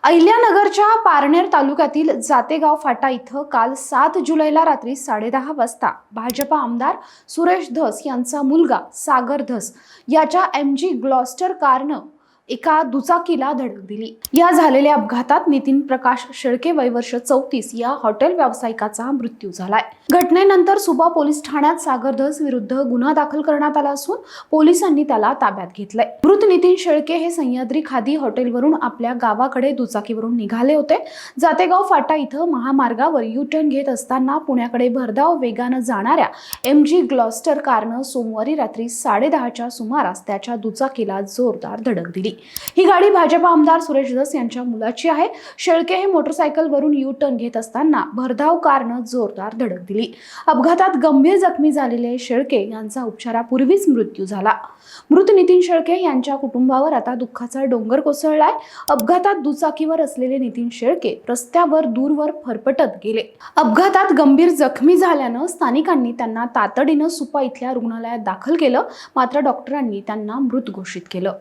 अहिल्यानगरच्या पारनेर तालुक्यातील जातेगाव फाटा इथं काल 7 जुलैला रात्री 10:30 वाजता भाजपा आमदार सुरेश धस यांचा मुलगा सागर धस याच्या MG ग्लॉस्टर कारनं एका दुचाकीला धडक दिली। या झालेल्या अपघातात नितीन प्रकाश शेळके वय वर्ष 34 या हॉटेल व्यावसायिकाचा मृत्यू झालाय। घटनेनंतर सुबा पोलीस ठाण्यात सागर धस विरुद्ध गुन्हा दाखल करण्यात आला असून पोलिसांनी त्याला ताब्यात घेतलंय। मृत नितीन शेळके हे सह्याद्री खादी हॉटेलवरून आपल्या गावाकडे दुचाकीवरून निघाले होते। जातेगाव फाटा इथं महामार्गावर U-टर्न घेत असताना पुण्याकडे भरधाव वेगानं जाणाऱ्या MG ग्लॉस्टर कारनं सोमवारी रात्री 10:30च्या सुमारास त्याच्या दुचाकीला जोरदार धडक दिली। ही गाडी भाजपा आमदार सुरेश धस यांच्या मुलाची आहे। शेळके हे मोटरसायकलवरून U-टर्न घेत असताना भरधाव कारनं जोरदार धडक दिली। अपघातात गंभीर जखमी झालेले शेळके यांचा उपचारापूर्वीच मृत्यू झाला। मृत नितीन शेळके यांच्या कुटुंबावर आता दुःखाचा डोंगर कोसळलाय। अपघातात दुचाकीवर असलेले नितीन शेळके रस्त्यावर दूरवर फरफटत गेले। अपघातात गंभीर जखमी झाल्यानं स्थानिकांनी त्यांना तातडीनं सुपा इथल्या रुग्णालयात दाखल केलं, मात्र डॉक्टरांनी त्यांना मृत घोषित केलं।